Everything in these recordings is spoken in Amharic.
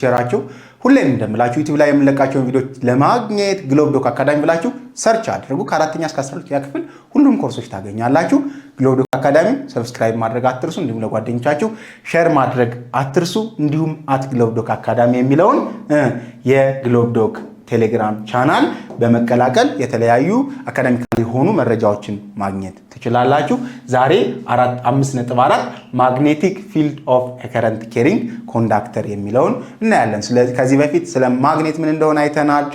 ሼራችሁ ሁሌም እንደምላችሁ ዩቲዩብ ላይ የምንለቃቸውን ቪዲዮዎች ለማግኘት ግሎብዶክ አካዳሚ ብላችሁ ሰርች አድርጉ። ከ4ኛ እስከ 12ኛ ክፍል ሁሉም ኮርሶች ታገኛላችሁ። ግሎብዶክ አካዳሚ ሰብስክራይብ ማድረግ አትርሱ። እንዲሁም ለጓደኞቻችሁ ሼር ማድረግ አትርሱ። እንዲሁም @ግሎብዶክ አካዳሚ የሚለውን የግሎብዶክ ቴሌግራም ቻናል በመቀላቀል የተለያዩ አካዳሚካል የሆኑ መረጃዎችን ማግኘት ትችላላችሁ። ዛሬ 5.4 ማግኔቲክ ፊልድ ኦፍ ከረንት ኬሪንግ ኮንዳክተር የሚለውን እናያለን። ስለዚህ ከዚህ በፊት ስለ ማግኔት ምን እንደሆነ አይተናል።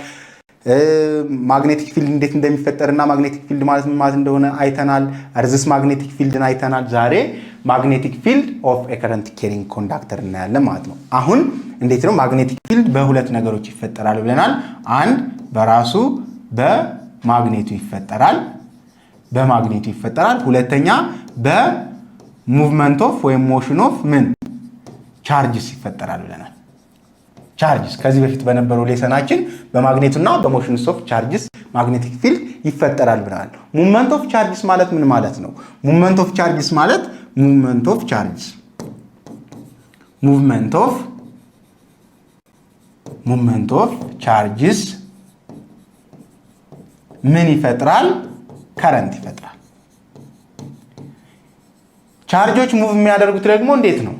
ማግኔቲክ ፊልድ እንዴት እንደሚፈጠርና ማግኔቲክ ፊልድ ማለት ምን ማለት እንደሆነ አይተናል። እርዝስ ማግኔቲክ ፊልድን አይተናል። ዛሬ ማግኔቲክ ፊልድ ኦፍ ከረንት ኬሪንግ ኮንዳክተር እናያለን ማለት ነው። አሁን እንዴት ነው ማግኔቲክ ፊልድ በሁለት ነገሮች ይፈጠራል ብለናል። አንድ በራሱ በማግኔቱ ይፈጠራል፣ ሁለተኛ በሙቭመንት ኦፍ ወይም ሞሽን ኦፍ ምን ቻርጅስ ይፈጠራል ብለናል። ቻርጅስ ከዚህ በፊት በነበረው ሌሰናችን በማግኔቱና በሞሽንስ ኦፍ ቻርጅስ ማግኔቲክ ፊልድ ይፈጠራል ብለናል። ሙቭመንት ኦፍ ቻርጅስ ማለት ምን ማለት ነው? ሙቭመንት ኦፍ ቻርጅስ ማለት ሙቭመንት ኦፍ ቻርጅስ ምን ይፈጥራል? ከረንት ይፈጥራል። ቻርጆች ሙቭ የሚያደርጉት ደግሞ እንዴት ነው?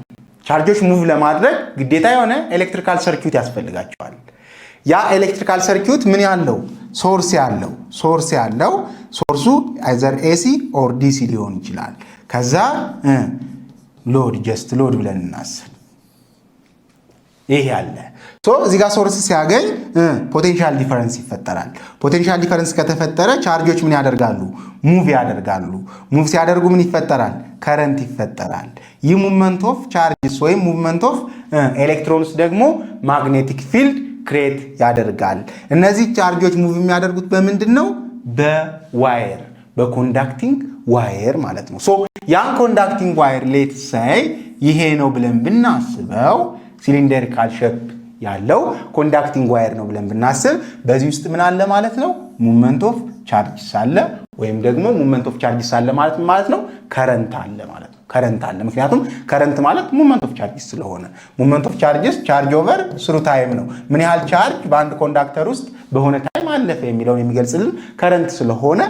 ቻርጆች ሙቭ ለማድረግ ግዴታ የሆነ ኤሌክትሪካል ሰርኪዩት ያስፈልጋቸዋል። ያ ኤሌክትሪካል ሰርኪዩት ምን ያለው? ሶርስ ያለው ሶርሱ አይዘር ኤሲ ኦር ዲሲ ሊሆን ይችላል። ከዛ ሎድ ብለን እናስብ። ይሄ ያለ እዚህ ጋር ሶርስ ሲያገኝ ፖቴንሻል ዲፈረንስ ይፈጠራል። ፖቴንሻል ዲፈረንስ ከተፈጠረ ቻርጆች ምን ያደርጋሉ? ሙቭ ያደርጋሉ። ሙቭ ሲያደርጉ ምን ይፈጠራል? ከረንት ይፈጠራል። ይህ ሙቭመንት ኦፍ ቻርጅስ ወይም ሙቭመንት ኦፍ ኤሌክትሮንስ ደግሞ ማግኔቲክ ፊልድ ክሬት ያደርጋል። እነዚህ ቻርጆች ሙቭ የሚያደርጉት በምንድን ነው? በዋየር በኮንዳክቲንግ ዋየር ማለት ነው። ያን ኮንዳክቲንግ ዋየር ሌትስ ሴይ ይሄ ነው ብለን ብናስበው ሲሊንደሪካል ሼፕ ያለው ኮንዳክቲንግ ዋየር ነው ብለን ብናስብ በዚህ ውስጥ ምን አለ ማለት ነው? ሙቭመንት ኦፍ ቻርጅስ አለ ወይም ደግሞ ሙቭመንት ኦፍ ቻርጅስ አለ ማለት ነው ከረንት አለ ማለት ነው። ከረንት አለ ምክንያቱም ከረንት ማለት ሙቭመንት ኦፍ ቻርጅስ ስለሆነ ሙቭመንት ኦፍ ቻርጅስ ቻርጅ ኦቨር ስሩ ታይም ነው። ምን ያህል ቻርጅ በአንድ ኮንዳክተር ውስጥ በሆነ ታይም አለፈ የሚለውን የሚገልጽልን ከረንት ስለሆነ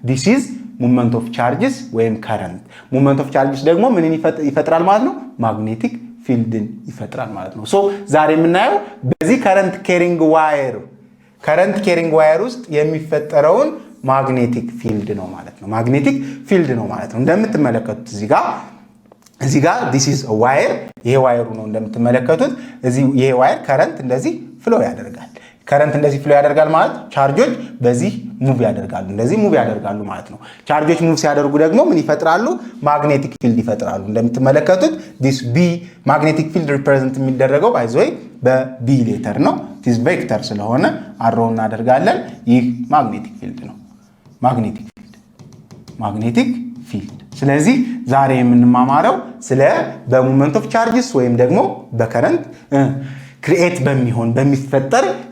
ዲስ ኢዝ ሙቭመንት ኦፍ ቻርጅስ ወይም ከረንት። ሙቭመንት ኦፍ ቻርጅስ ደግሞ ምንን ይፈጥራል ማለት ነው? ማግኔቲክ ፊልድን ይፈጥራል ማለት ነው። ዛሬ የምናየው በዚህ ከረንት ኬሪንግ ዋየር ውስጥ የሚፈጠረውን ማግኔቲክ ፊልድ ነው ማለት ነው። ማግኔቲክ ፊልድ ነው ማለት ነው። እንደምትመለከቱት እዚህ ጋር this is a wire ይሄ ዋየሩ ነው እንደምትመለከቱት። ይሄ ዋየር ከረንት እንደዚህ ፍሎ ያደርጋል። ከረንት እንደዚህ ፍሎ ያደርጋል ማለት ቻርጆች በዚህ ሙቭ ያደርጋሉ፣ እንደዚህ ሙቭ ያደርጋሉ ማለት ነው። ቻርጆች ሙቭ ሲያደርጉ ደግሞ ምን ይፈጥራሉ? ማግኔቲክ ፊልድ ይፈጥራሉ። እንደምትመለከቱት this B ማግኔቲክ ፊልድ ሪፕሬዘንት የሚደረገው ባይ ዘ ወይ በቢ ሌተር ነው። this ቬክተር ስለሆነ አሮ እናደርጋለን። ይህ ማግኔቲክ ፊልድ ነው። ማግኔቲክ ፊልድ። ስለዚህ ዛሬ የምንማማረው ስለ በሞመንት ኦፍ ቻርጅስ ወይም ደግሞ በከረንት ክሪኤት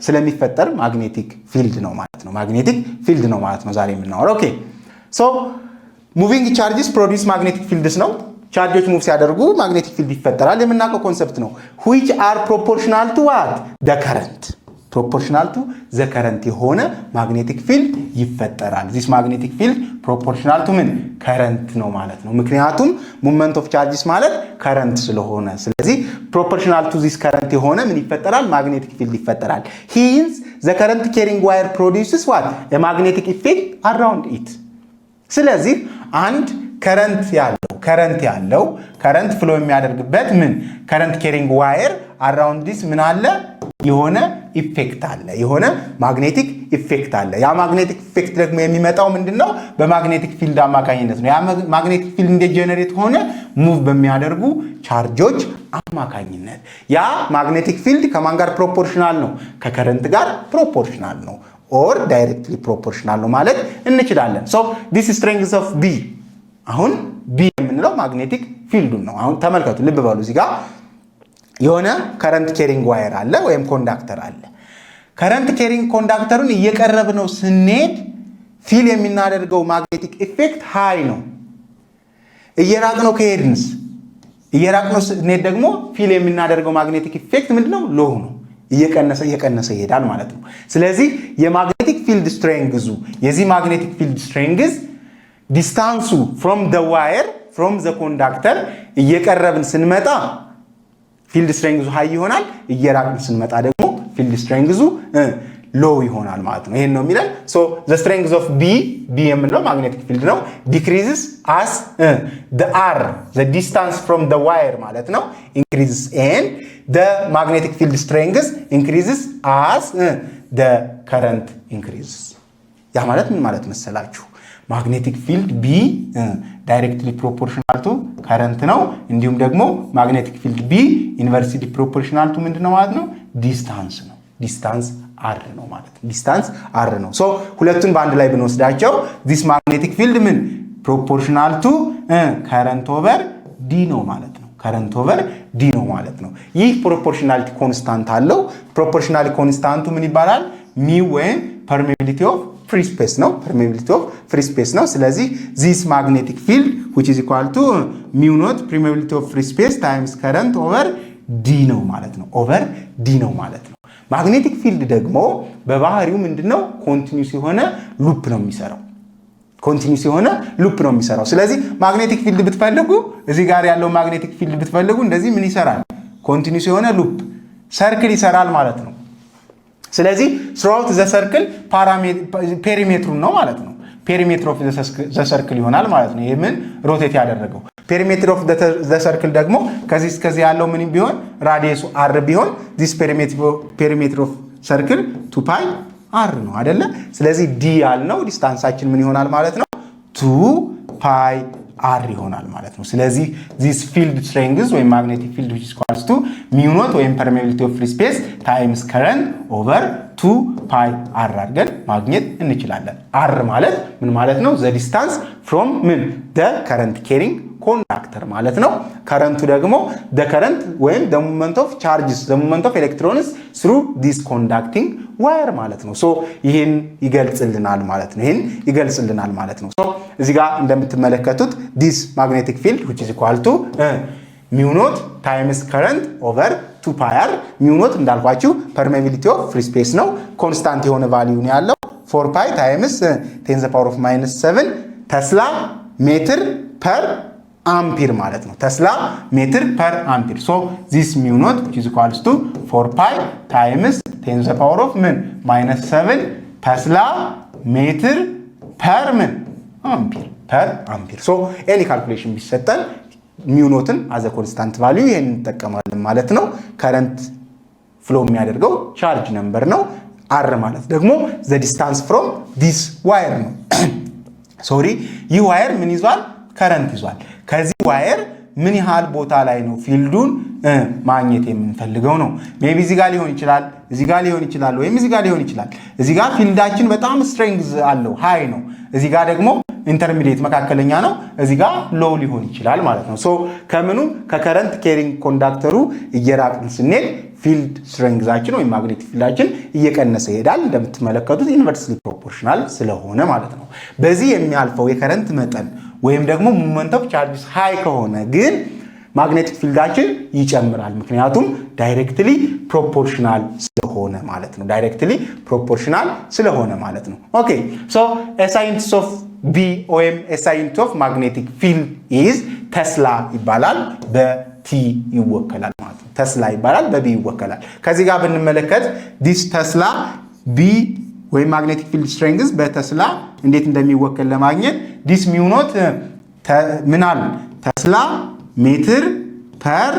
ስለሚፈጠር ማግኔቲክ ፊልድ ነው ማለት ነው። ማግኔቲክ ፊልድ ነው ማለት ነው ዛሬ የምናወራው። ኦኬ ሙቪንግ ቻርጅስ ፕሮዲውስ ማግኔቲክ ፊልድስ ነው። ቻርጆች ሙቭ ሲያደርጉ ማግኔቲክ ፊልድ ይፈጠራል። የምናውቀው ኮንሰፕት ነው። which are proportional to what? the current proportional to the current የሆነ ማግኔቲክ ፊልድ ይፈጠራል። this magnetic field proportional to ምን current ነው ማለት ነው። ምክንያቱም movement of charges ማለት current ስለሆነ ስለዚህ proportional to this current የሆነ ምን ይፈጠራል? magnetic field ይፈጠራል። hence the current carrying wire produces what? a magnetic effect around it። ስለዚህ አንድ ከረንት ፍሎ የሚያደርግበት ምን ከረንት ኬሪንግ ዋየር አራውንድ ዲስ ምን አለ? የሆነ ኢፌክት አለ፣ የሆነ ማግኔቲክ ኢፌክት አለ። ያ ማግኔቲክ ኢፌክት ደግሞ የሚመጣው ምንድነው? በማግኔቲክ ፊልድ አማካኝነት ነው። ያ ማግኔቲክ ፊልድ እንደ ጀነሬት ሆነ ሙቭ በሚያደርጉ ቻርጆች አማካኝነት። ያ ማግኔቲክ ፊልድ ከማን ጋር ፕሮፖርሽናል ነው? ከከረንት ጋር ፕሮፖርሽናል ነው ኦር ዳይሬክትሊ ፕሮፖርሽናል ነው ማለት እንችላለን። ሶ ዲስ ስትሬንግዝ ኦፍ ቢ አሁን ቢ የምንለው ማግኔቲክ ፊልዱን ነው። አሁን ተመልከቱ፣ ልብ በሉ። እዚህ ጋር የሆነ ከረንት ኬሪንግ ዋየር አለ ወይም ኮንዳክተር አለ። ከረንት ኬሪንግ ኮንዳክተሩን እየቀረብነው ስንሄድ ፊል የምናደርገው ማግኔቲክ ኢፌክት ሃይ ነው። እየራቅነው ከሄድንስ እየራቅነው ስንሄድ ደግሞ ፊል የምናደርገው ማግኔቲክ ኢፌክት ምንድነው? ሎው ነው። እየቀነሰ ይሄዳል ማለት ነው። ስለዚህ የማግኔቲክ ፊልድ ስትሬንግዙ የዚህ ማግኔቲክ ፊልድ ስትሬንግዝ ዲስታንሱ ፍሮም ዘ ዋየር ፍሮም ዘ ኮንዳክተር እየቀረብን ስንመጣ ፊልድ ስትሬንግዙ ሃይ ይሆናል፣ እየራቅን ስንመጣ ደግሞ ፊልድ ስትሬንግዙ ሎው ይሆናል ማለት ነው። ይሄን ነው የሚለን። ሶ ዘ ስትሬንግዝ ኦፍ ቢ የምንለው ማግኔቲክ ፊልድ ነው ዲክሪዝስ አስ the r the distance from the wire ማለት ነው increases and the magnetic field strength increases as the current increases። ያ ማለት ምን ማለት መሰላችሁ? ማግኔቲክ ፊልድ ቢ ዳይሬክትሊ ፕሮፖርሽናል ቱ ከረንት ነው። እንዲሁም ደግሞ ማግኔቲክ ፊልድ ቢ ኢንቨርስሊ ፕሮፖርሽናል ቱ ምንድነው ማለት ነው? ዲስታንስ ነው። ዲስታንስ አር ነው ማለት ነው። ዲስታንስ አር ነው። ሶ ሁለቱን በአንድ ላይ ብንወስዳቸው ዲስ ማግኔቲክ ፊልድ ምን ፕሮፖርሽናል ቱ ከረንት ኦቨር ዲ ነው ማለት ነው። ከረንት ኦቨር ዲ ነው ማለት ነው። ይህ ፕሮፖርሽናሊቲ ኮንስታንት አለው። ፕሮፖርሽናሊቲ ኮንስታንቱ ምን ይባላል? ሚው ወይም ፐርሜቢሊቲ ኦፍ ፍሪ ስፔስ ነው። ፐርሜቢሊቲ ኦፍ ፍሪ ስፔስ ነው። ስለዚህ ዚስ ማግኔቲክ ፊልድ which is equal to ሚው ኖት permeability of free space times current over ዲ ነው ማለት ነው። ኦቨር ዲ ነው ማለት ነው። ማግኔቲክ ፊልድ ደግሞ በባህሪው ምንድነው? ኮንቲኒዩስ የሆነ ሉፕ ነው የሚሰራው። ኮንቲኒዩስ የሆነ ሉፕ ነው የሚሰራው። ስለዚህ ማግኔቲክ ፊልድ ብትፈልጉ እዚህ ጋር ያለው ማግኔቲክ ፊልድ ብትፈልጉ እንደዚህ ምን ይሰራል? ኮንቲኒዩስ የሆነ ሉፕ ሰርክል ይሰራል ማለት ነው። ስለዚህ throughout the circle ፔሪሜትሩን ነው ማለት ነው። ፔሪሜትር ኦፍ ዘ ሰርክል ይሆናል ማለት ነው። ይሄ ምን ሮቴት ያደረገው ፔሪሜትር ኦፍ ዘ ሰርክል ደግሞ ከዚህ እስከዚህ ያለው ምን ቢሆን ራዲየሱ አር ቢሆን ዲስ ፔሪሜትር ኦፍ ሰርክል 2 ፓይ አር ነው አይደለ? ስለዚህ ዲ ያልነው ዲስታንሳችን ምን ይሆናል ማለት ነው? 2 ፓይ አር ይሆናል ማለት ነው። ስለዚህ this field strength ወይም magnetic field which is equals to mu naught ወይም permeability of free space times current over 2 pi r አድርገን ማግኘት እንችላለን። r ማለት ምን ማለት ነው? the distance from the current carrying conductor ማለት ነው። ከረንቱ ደግሞ the current ወይም the movement of charges the movement of electrons through this conducting wire ማለት ነው። ሶ ይሄን ይገልጽልናል ማለት ነው። ይሄን ይገልጽልናል ማለት ነው። ሶ እዚህ ጋር እንደምትመለከቱት this magnetic field which is equal to mu naught times current over 2 pi r mu naught እንዳልኳችሁ permeability of free space ነው። ኮንስታንት የሆነ ቫልዩ ነው ያለው 4 pi times 10 the power of -7 ቴስላ ሜትር ፐር አምፒር ማለት ነው። ቴስላ ሜትር ፐር አምፒር። ሶ this mu naught which is equals to 4 pi times 10 the power of -7 ቴስላ ሜትር ፐር አምፒር ፐር አምፒር። ሶ ኤኒ ካልኩሌሽን ቢሰጠን ሚው ኖትን አዘ ኮንስታንት ቫልዩ ይሄን እንጠቀማለን ማለት ነው። ከረንት ፍሎ የሚያደርገው ቻርጅ ነምበር ነው። አር ማለት ደግሞ the distance from this wire ነው። ሶሪ ይህ ዋየር ምን ይዟል? ከረንት ይዟል። ከዚህ ዋየር ምን ያህል ቦታ ላይ ነው ፊልዱን ማግኘት የምንፈልገው ነው። ሜቢ እዚህ ጋር ሊሆን ይችላል፣ እዚህ ጋር ሊሆን ይችላል፣ ወይም እዚህ ጋር ሊሆን ይችላል። እዚህ ጋር ፊልዳችን በጣም ስትሬንግዝ አለው ሃይ ነው። እዚህ ጋር ደግሞ ኢንተርሚዲየት መካከለኛ ነው። እዚህ ጋር ሎው ሊሆን ይችላል ማለት ነው። ሶ ከምኑ ከከረንት ኬሪንግ ኮንዳክተሩ እየራቅን ስንሄድ ፊልድ ስትሬንግዛችን ወይም ማግኔቲክ ፊልዳችን እየቀነሰ ይሄዳል። እንደምትመለከቱት ኢንቨርስሊ ፕሮፖርሽናል ስለሆነ ማለት ነው። በዚህ የሚያልፈው የከረንት መጠን ወይም ደግሞ ሞመንት ኦፍ ቻርጅስ ሃይ ከሆነ ግን ማግኔቲክ ፊልዳችን ይጨምራል። ምክንያቱም ዳይሬክትሊ ፕሮፖርሽናል ስለሆነ ማለት ነው። ዳይሬክትሊ ፕሮፖርሽናል ስለሆነ ማለት ነው። ኦኬ ሶ ሳይንስ ኦፍ ቢ ወይም ሳይንስ ኦፍ ማግኔቲክ ፊልድ ኢዝ ቴስላ ይባላል። በቲ ይወከላል ማለት ነው። ቴስላ ይባላል፣ በቢ ይወከላል። ከዚህ ጋር ብንመለከት ዲስ ቴስላ ቢ ወይም ማግኔቲክ ፊልድ ስትሬንግዝ በቴስላ እንዴት እንደሚወከል ለማግኘት ዲስ ሚው ኖት ምናል ቴስላ ሜትር ፐር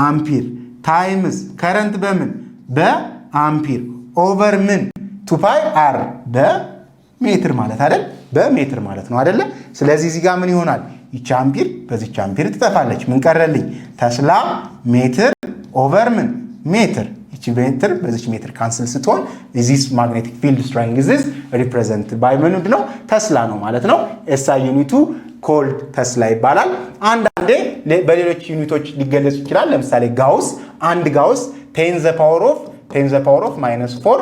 አምፒር ታይምስ ከረንት በምን በአምፒር ኦቨር ምን 2 ፓይ አር በሜትር ማለት አይደል? በሜትር ማለት ነው አይደለ? ስለዚህ እዚህ ጋር ምን ይሆናል? ይቺ አምፒር በዚች አምፒር ትጠፋለች። ምን ቀረልኝ? ቴስላ ሜትር ኦቨር ምን ሜትር። ይቺ ሜትር በዚች ሜትር ካንስል ስትሆን this magnetic field strength is represented by ምንድነው? ቴስላ ነው ማለት ነው። ኤስአይ ዩኒቱ ኮልድ ቴስላ ይባላል። አንዳንዴ በሌሎች ዩኒቶች ሊገለጽ ይችላል። ለምሳሌ ጋውስ፣ አንድ ጋውስ 10 the power of -4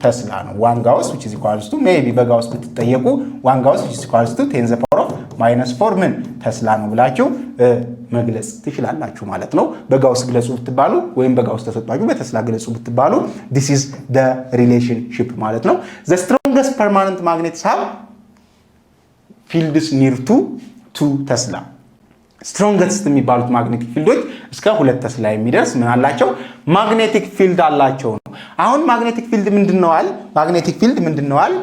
ቴስላ ነው። 1 ጋውስ which is equals to maybe በጋውስ ብትጠየቁ 1 ጋውስ which is equals to 10 the power of -4 ምን ተስላ ነው ብላችሁ መግለጽ ትችላላችሁ ማለት ነው። በጋውስ ግለጹ ብትባሉ ወይም በጋውስ ተሰጣችሁ በተስላ ግለጹ ብትባሉ this is the relationship ማለት ነው። the strongest permanent magnets have fields near to 2 ተስላ ስትሮንገስት የሚባሉት ማግኔቲክ ፊልዶች እስከ 2 ተስላ የሚደርስ ምን አላቸው ማግኔቲክ ፊልድ አላቸው ነው። አሁን ማግኔቲክ ፊልድ ምንድነዋል? ማግኔቲክ ፊልድ ምንድነዋል?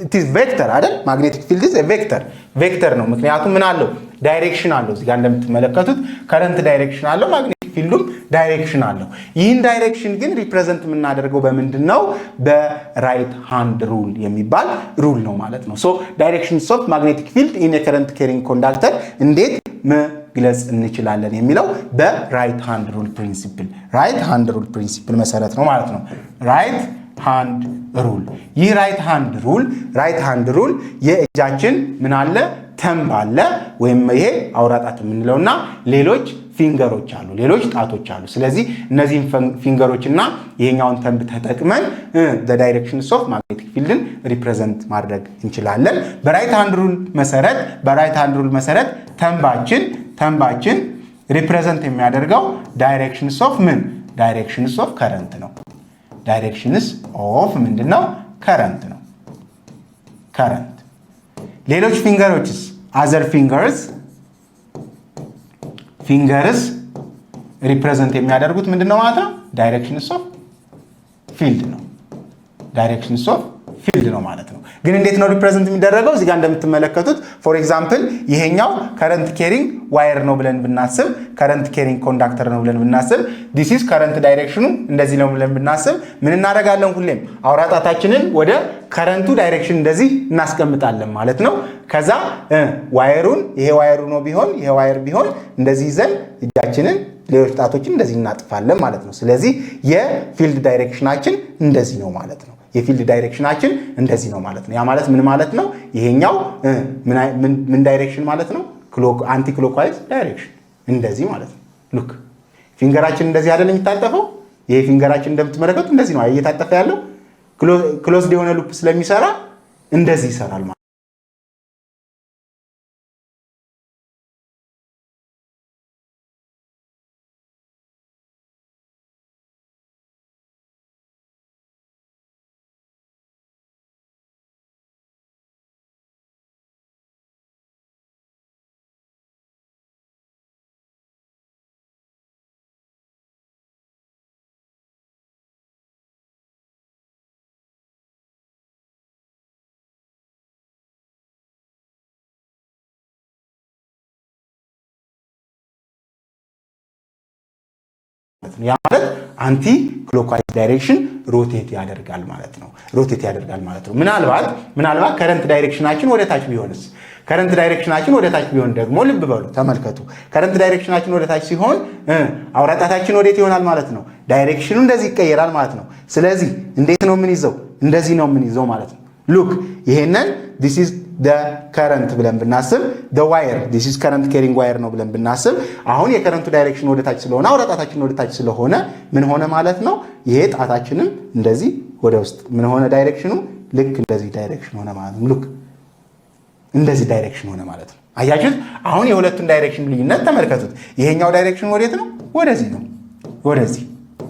it is vector አይደል? ማግኔቲክ ፊልድ is a vector ነው። ምክንያቱም ምን አለው ዳይሬክሽን አለው። እዚህ ጋር እንደምትመለከቱት ከረንት ዳይሬክሽን አለው፣ ማግኔቲክ ፊልዱም ዳይሬክሽን አለው። ይህን ዳይሬክሽን ግን ሪፕሬዘንት የምናደርገው በምንድነው? በራይት ሃንድ ሩል የሚባል ሩል ነው ማለት ነው። ሶ ዳይሬክሽንስ ኦፍ ማግኔቲክ ፊልድ ኢን ኤ ከረንት ካሪንግ ኮንዳክተር እንዴት መግለጽ እንችላለን የሚለው በራይት ሃንድ ሩል ፕሪንሲፕል መሰረት ነው ማለት ነው። ራይት ሃንድ ሩል። ይህ ራይት ሃንድ ሩል የእጃችን ምን አለ ተምብ አለ ወይም ይሄ አውራጣት የምንለውና ሌሎች ፊንገሮች አሉ፣ ሌሎች ጣቶች አሉ። ስለዚህ እነዚህን ፊንገሮችና ይሄኛውን ተምብ ተጠቅመን the directions of magnetic fieldን ሪፕሬዘንት ማድረግ እንችላለን። በራይት ሃንድ ሩል መሰረት ተምባችን ሪፕሬዘንት የሚያደርገው ዳይሬክሽንስ ኦፍ ዳይሬክሽንስ ኦፍ ከረንት ነው። ዳይሬክሽንስ ኦፍ ምንድነው? ከረንት ነው። ከረንት ሌሎች ፊንገሮችስ አዘር ፊንገርስ ሪፕሬዘንት የሚያደርጉት ምንድነው ማለት ነው? ዳይሬክሽንስ ኦፍ ፊልድ ነው። ዳይሬክሽንስ ኦፍ ፊልድ ነው ማለት ነው። ግን እንዴት ነው ሪፕሬዘንት የሚደረገው? እዚህ ጋር እንደምትመለከቱት ፎር ኤግዛምፕል ይሄኛው ከረንት ኬሪንግ ዋየር ነው ብለን ብናስብ፣ ከረንት ኬሪንግ ኮንዳክተር ነው ብለን ብናስብ፣ ዲስ ኢዝ ከረንት ዳይሬክሽኑ እንደዚህ ነው ብለን ብናስብ ምን እናደርጋለን? ሁሌም አውራጣታችንን ወደ ከረንቱ ዳይሬክሽን እንደዚህ እናስቀምጣለን ማለት ነው። ከዛ ዋየሩን ይሄ ዋየሩ ነው ቢሆን ይሄ ዋየር ቢሆን እንደዚህ ይዘን እጃችንን ሌሎች ጣቶችን እንደዚህ እናጥፋለን ማለት ነው። ስለዚህ የፊልድ ዳይሬክሽናችን እንደዚህ ነው ማለት ነው። የፊልድ ዳይሬክሽናችን እንደዚህ ነው ማለት ነው። ያ ማለት ምን ማለት ነው? ይሄኛው ምን ዳይሬክሽን ማለት ነው? አንቲ ክሎክዋይዝ ዳይሬክሽን እንደዚህ ማለት ነው። ሉክ ፊንገራችን እንደዚህ አይደል የሚታጠፈው? ይሄ ፊንገራችን እንደምትመለከቱት እንደዚህ ነው እየታጠፈ ያለው። ክሎዝድ የሆነ ሉፕ ስለሚሰራ እንደዚህ ይሰራል ማለት ነው። ያ ማለት አንቲ ክሎክዋይዝ ዳይሬክሽን ሮቴት ያደርጋል ማለት ነው። ምናልባት ከረንት ዳይሬክሽናችን ወደ ታች ቢሆንስ? ከረንት ዳይሬክሽናችን ወደ ታች ቢሆን ደግሞ ልብ በሉ ተመልከቱ። ከረንት ዳይሬክሽናችን ወደ ታች ሲሆን አውራጣታችን ወዴት ይሆናል ማለት ነው? ዳይሬክሽኑ እንደዚህ ይቀየራል ማለት ነው። ስለዚህ እንዴት ነው የምንይዘው? እንደዚህ ነው የምንይዘው ማለት ነው። ሉክ ይሄንን this is the current ብለን ብናስብ the wire this is current carrying wire ነው ብለን ብናስብ አሁን የከረንቱ ዳይሬክሽን ወደ ታች ስለሆነ አውራጣታችን ወደ ታች ስለሆነ ምን ሆነ ማለት ነው? ይሄ ጣታችንም እንደዚህ ወደ ውስጥ ምን ሆነ? ዳይሬክሽኑ ልክ እንደዚህ ዳይሬክሽን ሆነ ማለት ነው። ሉክ እንደዚህ ዳይሬክሽን ሆነ ማለት ነው። አያችሁት? አሁን የሁለቱን ዳይሬክሽን ልዩነት ተመልከቱት። ይሄኛው ዳይሬክሽን ወዴት ነው? ወደዚህ ነው።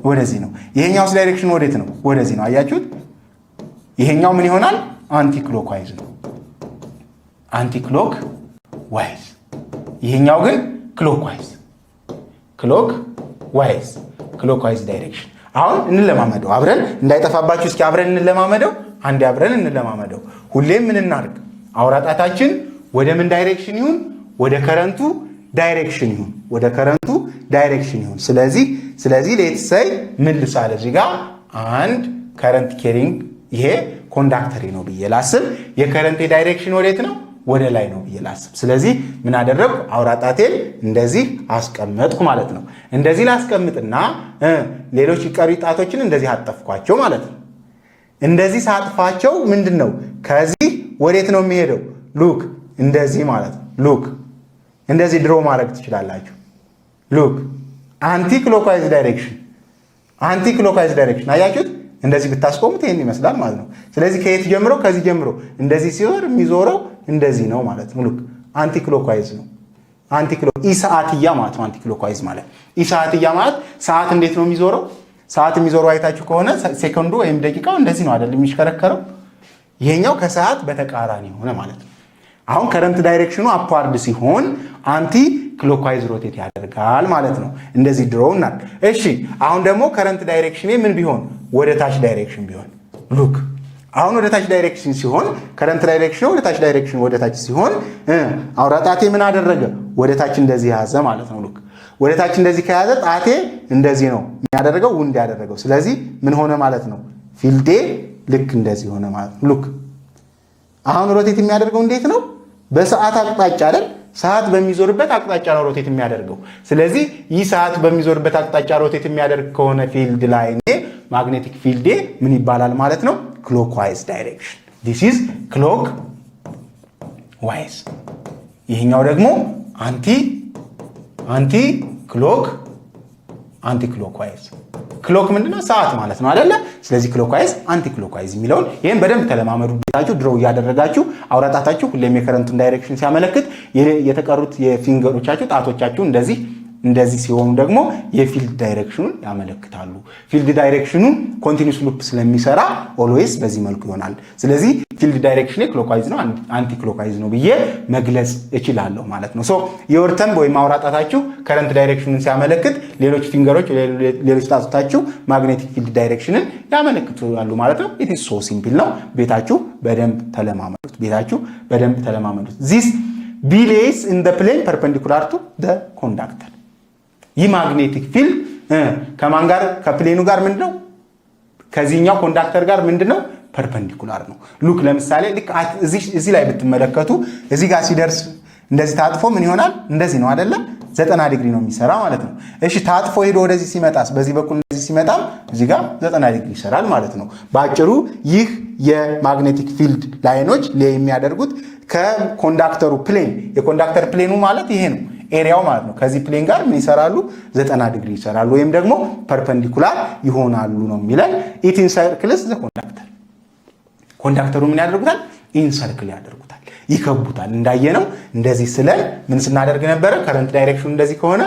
ወደዚህ ነው። ይሄኛውስ ዳይሬክሽን ወዴት ነው? ወደዚህ ነው። አያችሁት? ይሄኛው ምን ይሆናል? አንቲ ክሎክዋይዝ ነው። አንቲ ክሎክዋይዝ። ይሄኛው ግን ክሎክዋይዝ ዳይሬክሽን። አሁን እንለማመደው አብረን እንዳይጠፋባችሁ። እስኪ አብረን እንለማመደው። አብረን እንለማመደው። ሁሌም ምን እናድርግ? አውራጣታችን ወደ ምን ዳይሬክሽን ይሁን? ወደ ከረንቱ ዳይሬክሽን ይሁን። ስለዚህ ሌትስ ሴይ ምን ልሳለ እዚህ ጋር አንድ ከረንት ኬሪንግ ይሄ ኮንዳክተሪ ነው ብዬ ላስብ። የከረንቴ ዳይሬክሽን ወዴት ነው? ወደ ላይ ነው ብዬ ላስብ። ስለዚህ ምን አደረግኩ? አውራጣቴን እንደዚህ አስቀመጥኩ ማለት ነው። እንደዚህ ላስቀምጥና ሌሎች ቀሪ ጣቶችን እንደዚህ አጠፍኳቸው ማለት ነው። እንደዚህ ሳጥፋቸው ምንድነው? ከዚህ ወዴት ነው የሚሄደው? ሉክ እንደዚህ ማለት ነው። ሉክ እንደዚህ ድሮ ማድረግ ትችላላችሁ። ሉክ አንቲ ክሎክዋይዝ ዳይሬክሽን አያችሁት? እንደዚህ ብታስቆሙት ይሄን ይመስላል ማለት ነው። ስለዚህ ከየት ጀምሮ? ከዚህ ጀምሮ እንደዚህ ሲዞር የሚዞረው እንደዚህ ነው ማለት ነው። ሉክ አንቲ ክሎክዋይዝ ነው። ኢሰዓትያ ማለት ነው። አንቲ ክሎክዋይዝ ማለት ኢሰዓትያ ማለት ሰዓት እንዴት ነው የሚዞረው? ሰዓት የሚዞረው አይታችሁ ከሆነ ሴኮንዱ ወይም ደቂቃው እንደዚህ ነው አይደል የሚሽከረከረው። ይሄኛው ከሰዓት በተቃራኒ ሆነ ማለት ነው። አሁን ከረንት ዳይሬክሽኑ አፕዋርድ ሲሆን አንቲ ክሎክዋይዝ ሮቴት ያደርጋል ማለት ነው። እንደዚህ ድሮው እናል። እሺ አሁን ደግሞ ከረንት ዳይሬክሽኔ ምን ቢሆን? ወደ ታች ዳይሬክሽን ቢሆን ሉክ አሁን ወደ ታች ዳይሬክሽን ሲሆን ከረንት ዳይሬክሽን ወደ ታች ዳይሬክሽን ወደ ታች ሲሆን አውራ ጣቴ ምን አደረገ? ወደ ታች እንደዚህ ያዘ ማለት ነው። ሉክ ወደ ታች እንደዚህ ከያዘ ጣቴ እንደዚህ ነው የሚያደርገው ውንድ ያደረገው። ስለዚህ ምን ሆነ ማለት ነው? ፊልዴ ልክ እንደዚህ ሆነ ማለት ነው። ሉክ አሁን ሮቴት የሚያደርገው እንዴት ነው? በሰዓት አቅጣጫ አይደል? ሰዓት በሚዞርበት አቅጣጫ ነው ሮቴት የሚያደርገው። ስለዚህ ይህ ሰዓት በሚዞርበት አቅጣጫ ሮቴት የሚያደርግ ከሆነ ፊልድ ላይ ማግኔቲክ ፊልዴ ምን ይባላል ማለት ነው? ክሎክዋይዝ ዳይሬክሽን። ዲስ ኢዝ ክሎክ ዋይዝ። ይሄኛው ደግሞ አንቲ ክሎክዋይዝ። ክሎክ ምንድነው? ሰዓት ማለት ነው አይደለ? ስለዚህ ክሎክዋይዝ አንቲ ክሎክዋይዝ የሚለውን ይሄን በደንብ ተለማመዱ። ቤታችሁ ድሮው እያደረጋችሁ አውራጣታችሁ ሁሌም የከረንቱን ዳይሬክሽን ሲያመለክት የተቀሩት የፊንገሮቻችሁ ጣቶቻችሁ እንደዚህ ሲሆኑ ደግሞ የፊልድ ዳይሬክሽኑን ያመለክታሉ። ፊልድ ዳይሬክሽኑ ኮንቲኒዩስ ሉፕ ስለሚሰራ ኦልዌይስ በዚህ መልኩ ይሆናል። ስለዚህ ፊልድ ዳይሬክሽን ክሎክዋይዝ ነው አንቲ ክሎክዋይዝ ነው ብዬ መግለጽ እችላለሁ ማለት ነው። ሶ የወርተም ወይም አውራጣታችሁ ከረንት ዳይሬክሽኑን ሲያመለክት ሌሎች ፊንገሮች ሌሎች ጣቶቻችሁ ማግኔቲክ ፊልድ ዳይሬክሽንን ያመለክታሉ ማለት ነው። ኢት ኢዝ ሶ ሲምፕል ነው። ቤታችሁ በደንብ ተለማመዱት። ዚስ ቢሌይስ ኢን ዘ ፕሌን ፐርፔንዲኩላር ቱ ዘ ኮንዳክተር። ይህ ማግኔቲክ ፊልድ ከማን ጋር? ከፕሌኑ ጋር ምንድነው? ከዚህኛው ኮንዳክተር ጋር ምንድነው? ፐርፔንዲኩላር ነው። ሉክ ለምሳሌ ልክ እዚህ ላይ ብትመለከቱ እዚህ ጋር ሲደርስ እንደዚህ ታጥፎ ምን ይሆናል? እንደዚህ ነው አይደለ? 90 ዲግሪ ነው የሚሰራ ማለት ነው። እሺ ታጥፎ ሄዶ ወደዚህ ሲመጣስ በዚህ በኩል እንደዚህ ሲመጣም እዚህ ጋር 90 ዲግሪ ይሰራል ማለት ነው። በአጭሩ ይህ የማግኔቲክ ፊልድ ላይኖች የሚያደርጉት ከኮንዳክተሩ ፕሌን የኮንዳክተር ፕሌኑ ማለት ይሄ ነው ኤሪያው ማለት ነው። ከዚህ ፕሌን ጋር ምን ይሰራሉ? 90 ዲግሪ ይሰራሉ ወይም ደግሞ ፐርፔንዲኩላር ይሆናሉ ነው የሚለን። ኢት ኢንሰርክልስ ዘ ኮንዳክተር። ኮንዳክተሩ ምን ያደርጉታል? ኢንሰርክል ያደርጉታል፣ ይከቡታል። እንዳየነው እንደዚህ ስለን ምን ስናደርግ ነበረ? ከረንት ዳይሬክሽኑ እንደዚህ ከሆነ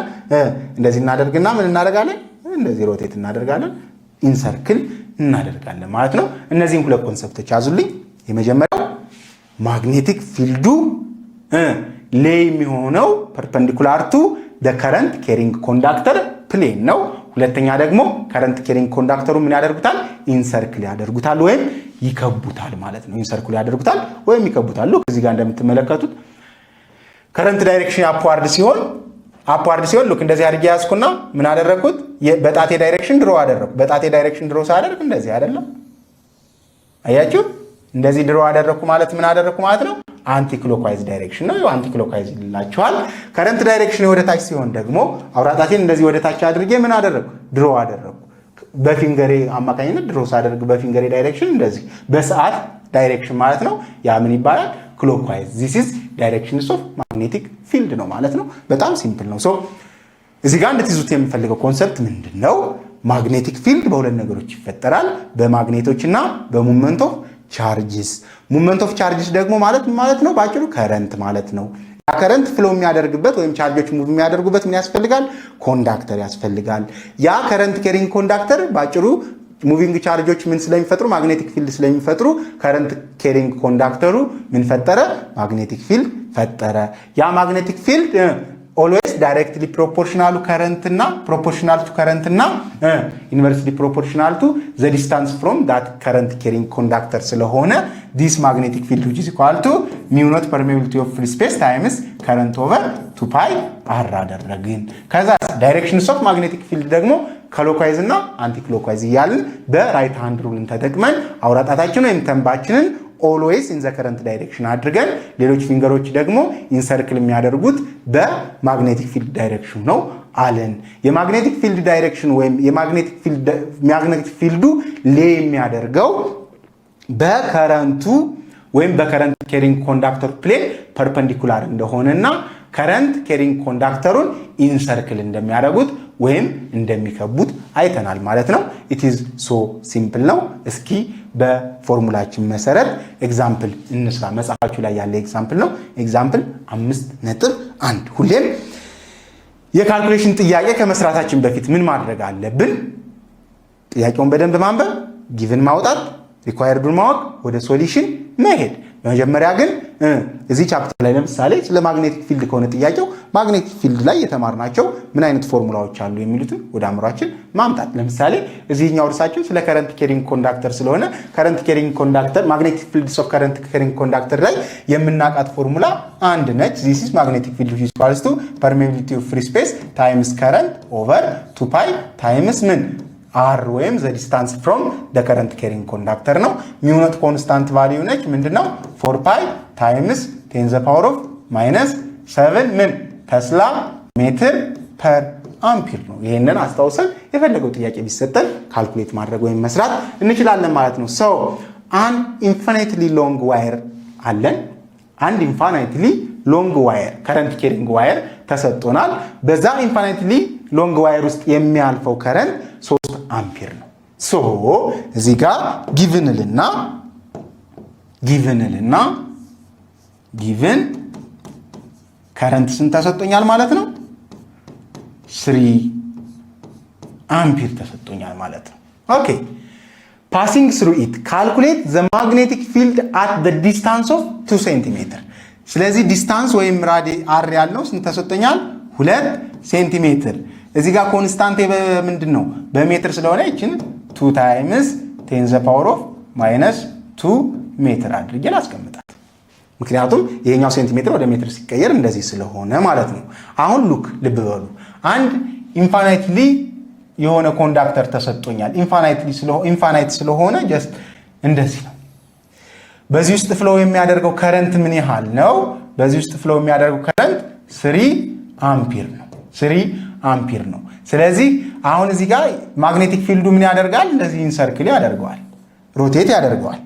እንደዚህ እናደርግና ምን እናደርጋለን? እንደዚህ ሮቴት እናደርጋለን፣ ኢንሰርክል እናደርጋለን ማለት ነው። እነዚህን ሁለት ኮንሰፕቶች ያዙልኝ። የመጀመሪያው ማግኔቲክ ፊልዱ ላይ የሚሆነው ፐርፔንዲኩላር ቱ ዘ ከረንት ኬሪንግ ኮንዳክተር ፕሌን ነው። ሁለተኛ ደግሞ ከረንት ኬሪንግ ኮንዳክተሩ ምን ያደርጉታል? ኢንሰርክል ያደርጉታል ወይም ይከቡታል ማለት ነው። ኢንሰርክል ያደርጉታል ወይም ይከቡታል። እዚህ ጋር እንደምትመለከቱት ከረንት ዳይሬክሽን አፕዋርድ ሲሆን ሉክ እንደዚህ አድርጌ ያዝኩና ምን አደረኩት? በጣቴ ዳይሬክሽን ድሮ አደረኩ። በጣቴ ዳይሬክሽን ድሮ ሳደርግ እንደዚህ አይደለም? አያችሁ? እንደዚህ ድሮ አደረኩ ማለት ምን አደረኩ ማለት ነው? አንቲ ክሎክዋይዝ ዳይሬክሽን ነው። አንቲ ክሎክዋይዝ ይላችኋል። ከረንት ዳይሬክሽን ወደ ታች ሲሆን ደግሞ አውራጣቴን እንደዚህ ወደ ታች አድርጌ ምን አደረኩ? ድሮ አደረኩ። በፊንገሬ አማካኝነት ድሮ ሳደርግ በፊንገሬ ዳይሬክሽን እንደዚህ በሰዓት ዳይሬክሽን ማለት ነው። ያ ምን ይባላል? ክሎክዋይዝ። ዚስ ኢዝ ዳይሬክሽንስ ኦፍ ማግኔቲክ ፊልድ ነው ማለት ነው። በጣም ሲምፕል ነው። ሶ እዚህ ጋር እንድትይዙት የምፈልገው ኮንሰፕት ምንድነው? ማግኔቲክ ፊልድ በሁለት ነገሮች ይፈጠራል፣ በማግኔቶችና በሞመንት ኦፍ ቻርጅስ። ሞመንት ኦፍ ቻርጅስ ደግሞ ማለት ነው ባጭሩ ከረንት ማለት ነው። ያ ከረንት ፍሎ የሚያደርግበት ወይም ቻርጆች ሙቭ የሚያደርጉበት ምን ያስፈልጋል? ኮንዳክተር ያስፈልጋል። ያ ከረንት ኬሪንግ ኮንዳክተር ባጭሩ ሙቪንግ ቻርጆች ምን ስለሚፈጥሩ? ማግኔቲክ ፊልድ ስለሚፈጥሩ ከረንት ኬሪንግ ኮንዳክተሩ ምን ፈጠረ? ማግኔቲክ ፊልድ ፈጠረ። ያ ማግኔቲክ ፊልድ ኦልዌይስ ዳይሬክትሊ ፕሮፖርሽናል ቱ ከረንትና ኢንቨርስሊ ፕሮፖርሽናል ቱ ዘ ዲስታንስ ፍሮም ዳት ከረንት ኬሪንግ ኮንዳክተር ስለሆነ ዲስ ማግኔቲክ ፊልድ which is equal to mu not permeability of free space times current over 2 pi r አደረግን። ከዛ ዳይሬክሽንስ ኦፍ ማግኔቲክ ፊልድ ደግሞ ክሎክዋይዝ እና አንቲ ክሎክዋይዝ እያልን በራይት ሃንድ ሩልን ተጠቅመን አውራጣታችን ወይም ተንባችንን ኦልዌይስ ኢን ዘ ከረንት ዳይሬክሽን አድርገን ሌሎች ፊንገሮች ደግሞ ኢንሰርክል የሚያደርጉት በማግኔቲክ ፊልድ ዳይሬክሽን ነው አለን። የማግኔቲክ ፊልድ ዳይሬክሽን ወይም የማግኔቲክ ፊልዱ ላይ የሚያደርገው በከረንቱ ወይም በከረንት ኬሪንግ ኮንዳክተር ፕሌን ፐርፔንዲኩላር እንደሆነና ከረንት ኬሪንግ ኮንዳክተሩን ኢንሰርክል እንደሚያደርጉት ወይም እንደሚከቡት አይተናል ማለት ነው። ኢት ኢዝ ሶ ሲምፕል ነው። እስኪ በፎርሙላችን መሰረት ኤግዛምፕል እንስራ። መጽሐፋችሁ ላይ ያለ ኤግዛምፕል ነው። ኤግዛምፕል 5.1 ሁሌም የካልኩሌሽን ጥያቄ ከመስራታችን በፊት ምን ማድረግ አለብን? ጥያቄውን በደንብ ማንበብ፣ ጊቭን ማውጣት፣ ሪኳየርዱን ማወቅ፣ ወደ ሶሉሽን መሄድ። በመጀመሪያ ግን እዚህ ቻፕተር ላይ ለምሳሌ ስለ ማግኔቲክ ፊልድ ከሆነ ጥያቄው ማግኔቲክ ፊልድ ላይ የተማርናቸው ምን አይነት ፎርሙላዎች አሉ የሚሉትን ወደ አእምሯችን ማምጣት። ለምሳሌ እዚህኛው እርሳችን ስለ ከረንት ካሪንግ ኮንዳክተር ስለሆነ ከረንት ካሪንግ ኮንዳክተር ማግኔቲክ ፊልድስ ኦፍ ከረንት ካሪንግ ኮንዳክተር ላይ የምናውቃት ፎርሙላ አንድ ነች። ዚስ ኢዝ ማግኔቲክ ፊልድ which is equals to permeability of free space times current over 2 pi times ምን r ወይም the distance from the current carrying conductor ነው። mu not constant value ነች። ምንድነው 4 pi times 10 the power of minus 7 ምን ቴስላ ሜትር ፐር አምፒር ነው። ይሄንን አስተዋውሰን የፈለገው ጥያቄ ቢሰጠን ካልኩሌት ማድረግ ወይም መስራት እንችላለን ማለት ነው። so an infinitely long wire አለን። አንድ infinitely long wire current carrying wire ተሰጥቶናል። በዛ infinitely long wire ውስጥ የሚያልፈው ከረንት 3 አምፒር ነው። ሶ እዚህ ጋር ጊቭንልና ጊቭን ከረንት ስንት ተሰጥቶኛል ማለት ነው? 3 አምፒር ተሰጥቶኛል ማለት ነው። ኦኬ passing through it calculate the magnetic field at the distance of 2 ሴንቲሜትር። ስለዚህ ዲስታንስ ወይም ራዲ አር ያለው ስንት ተሰጥቶኛል? 2 ሴንቲሜትር። እዚህ ጋር ኮንስታንት በምንድን ነው? በሜትር ስለሆነ እቺን 2 ታይምስ 10 the power of minus 2 ሜትር አድርጌ ላስቀምጣት። ምክንያቱም ይሄኛው ሴንቲሜትር ወደ ሜትር ሲቀየር እንደዚህ ስለሆነ ማለት ነው። አሁን ሉክ ልብ በሉ። አንድ ኢንፋይናይትሊ የሆነ ኮንዳክተር ተሰጥቶኛል። ኢንፋይናይት ስለሆነ ጀስት እንደዚህ ነው። በዚህ ውስጥ ፍሎው የሚያደርገው ከረንት ምን ያህል ነው? በዚህ ውስጥ ፍሎው የሚያደርገው ከረንት 3 አምፒር ነው። 3 አምፒር ነው። ስለዚህ አሁን እዚህ ጋር ማግኔቲክ ፊልዱ ምን ያደርጋል? እንደዚህ ሰርክል ያደርገዋል፣ ሮቴት ያደርገዋል።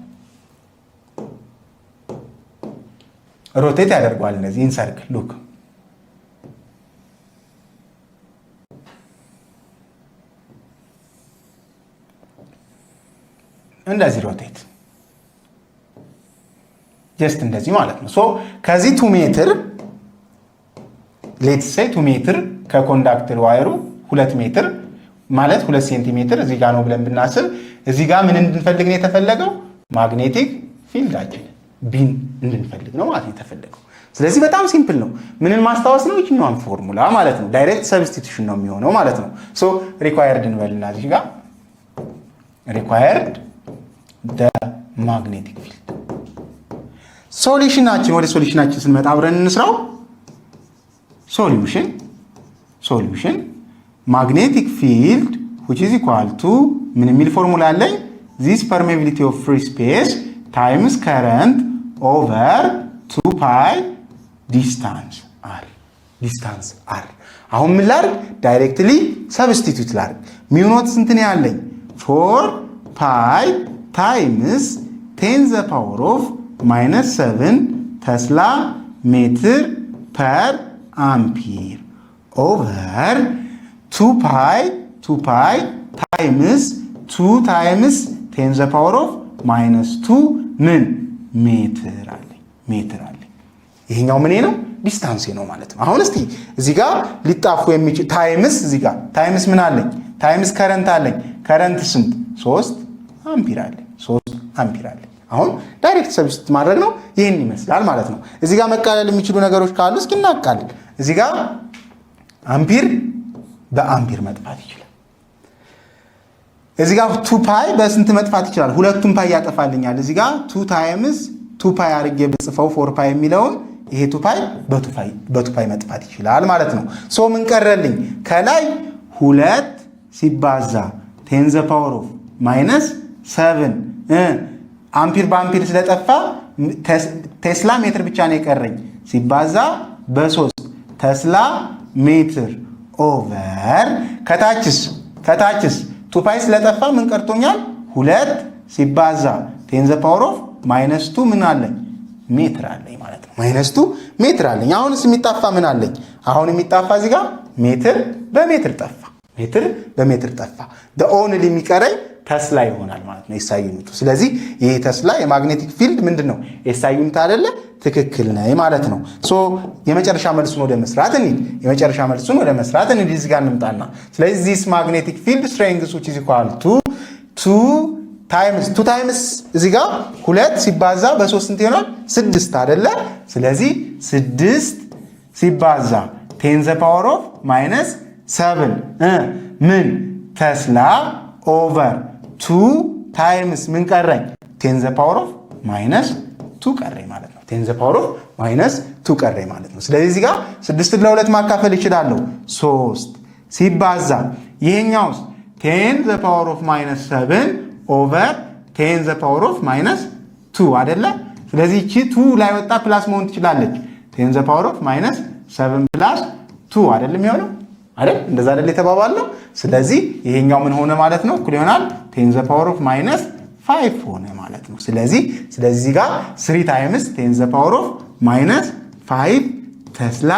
እንደዚህ ሰርክል ሉክ እንደዚህ ሮቴት ጀስት እንደዚህ ማለት ነው። ሶ ከዚህ 2 ሜትር ሌትስ ሴይ 2 ሜትር ከኮንዳክተር ዋየሩ 2 ሜትር ማለት 2 ሴንቲሜትር እዚህ ጋር ነው ብለን ብናስብ እዚህ ጋር ምን እንድንፈልግ ነው የተፈለገው? ማግኔቲክ ፊልዳችን ቢን እንድንፈልግ ነው ማለት የተፈለገው። ስለዚህ በጣም ሲምፕል ነው። ምንን ማስታወስ ነው? ይችኛውን ፎርሙላ ማለት ነው። ዳይሬክት ሰብስቲቱሽን ነው የሚሆነው ማለት ነው። ሶ ሪኳየርድ እንበልና እዚህ ጋር ሪኳየርድ ደ ማግኔቲክ ፊልድ ሶሉሽናችን። ወደ ሶሉሽናችን ስንመጣ አብረን እንስራው። ሶሉሽን ማግኔቲክ ፊልድ which is equal to ምን የሚል ፎርሙላ አለኝ? this permeability of free space times current over 2 pi distance r። አሁን ምን ላድርግ? ዳይሬክትሊ ሰብስቲቱት ላድርግ። ሚው ኖት ስንት ነው ያለኝ? 4 pi times 10 the power of minus 7 ቴስላ ሜትር ፐር አምፒር ኦቨር 2 pi times 2 times 10 the power of minus 2 ምን ሜትር አለኝ። ይሄኛው ምን ነው? ዲስታንስ ነው ማለት ነው። አሁን እስቲ እዚህ ጋር ሊጣፉ የሚችል ታይምስ እዚህ ጋር ታይምስ ምን አለኝ? ታይምስ ከረንት አለኝ። ከረንት ስንት? 3 አምፒር አለኝ። አሁን ዳይሬክት ሰብስቲት ማድረግ ነው። ይሄን ይመስላል ማለት ነው። እዚህ ጋር መቃለል የሚችሉ ነገሮች ካሉ እስኪ እናቃልል። እዚህ ጋር አምፒር በአምፒር መጥፋት ይችላል። እዚህ ጋር 2 ፓይ በስንት መጥፋት ይችላል? ሁለቱም ፓይ ያጠፋልኛል። እዚህ ጋር 2 ታይምስ 2 ፓይ አድርጌ ብጽፈው 4 ፓይ የሚለውን ይሄ 2 ፓይ በ2 ፓይ መጥፋት ይችላል ማለት ነው። ሶ ምን ቀረልኝ? ከላይ 2 ሲባዛ 10 the power of minus 7 አምፒር በአምፒር ስለጠፋ ቴስላ ሜትር ብቻ ነው የቀረኝ። ሲባዛ በ3 ቴስላ ሜትር ኦቨር ከታችስ 2 ፓይ ስለጠፋ ምን ቀርቶኛል? 2 ሲባዛ 10 the power of minus 2 ምን አለኝ? ሜትር አለኝ ማለት ነው። minus 2 ሜትር አለኝ። አሁንስ የሚጣፋ ምን አለኝ? አሁን የሚጣፋ እዚህ ጋር ሜትር በሜትር ጠፋ። ሜትር በሜትር ጠፋ። the only የሚቀረኝ ተስላ ይሆናል ማለት ነው ኤስአይ ዩኒቱ። ስለዚህ ይሄ ተስላ የማግኔቲክ ፊልድ ምንድነው ኤስአይ ዩኒት አይደለ? ትክክል ነው ማለት ነው። ሶ የመጨረሻ መልሱን ወደ መስራት እንሂድ። እዚህ ጋር እንምጣና ስለዚህ this magnetic field strength which is equal to 2 ታይምስ እዚህ ጋር 2 ሲባዛ በ3 ስንት ይሆናል? 6 አይደለ? ስለዚህ 6 ሲባዛ 10 the power of -7 ምን ተስላ ኦቨር 2 ታይምስ ምን ቀረኝ? 10 the power of -2 ቀረኝ ማለት ነው። 10 the power of -2 ቀረኝ ማለት ነው። ስለዚህ እዚህ ጋር 6 ለ2 ማካፈል ይችላል። 3 ሲባዛ ይሄኛውስ 10 the power of -7 ኦቨር 10 the power of -2 አይደለ? ስለዚህ እቺ 2 ላይ ወጣ ፕላስ መሆን ትችላለች። 10 the power of -7 ፕላስ 2 አይደለም የሚሆነው አይደል? እንደዛ አይደል የተባባለው። ስለዚህ ይሄኛው ምን ሆነ ማለት ነው? እኩል ይሆናል 10 the power of -5 ሆነ ማለት ነው። ስለዚህ ጋር 3 ታይምስ 10 the power of -5 ተስላ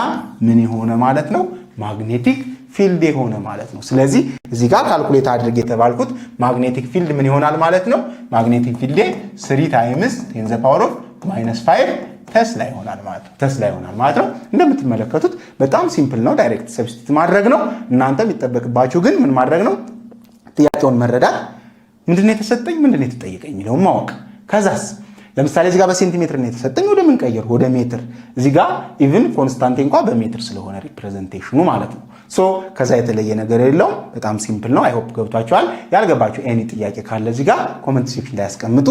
ምን ሆነ ማለት ነው? ማግኔቲክ ፊልድ የሆነ ማለት ነው። ስለዚህ እዚህ ጋር ካልኩሌት አድርጌ የተባልኩት ማግኔቲክ ፊልድ ምን ይሆናል ማለት ነው? ማግኔቲክ ፊልድ 3 ታይምስ 10 the power of -5 ተስላ ይሆናል ማለት ነው። እንደምትመለከቱት በጣም ሲምፕል ነው። ዳይሬክት ሰብስቲት ማድረግ ነው። እናንተ የሚጠበቅባችሁ ግን ምን ማድረግ ነው? ጥያቄውን መረዳት፣ ምንድነው የተሰጠኝ፣ ምንድነው የተጠየቀኝ የሚለው ማወቅ። ከዛስ ለምሳሌ እዚህ ጋር በሴንቲሜትር ነው የተሰጠኝ፣ ወደ ምን ቀየር? ወደ ሜትር። እዚህ ጋር ኢቭን ኮንስታንት እንኳን በሜትር ስለሆነ ሪፕሬዘንቴሽኑ ማለት ነው። ሶ ከዛ የተለየ ነገር የለውም። በጣም ሲምፕል ነው። አይ ሆፕ ገብቷችኋል። ያልገባችሁ ኤኒ ጥያቄ ካለ እዚህ ጋር ኮሜንት ሴክሽን ላይ ያስቀምጡ፣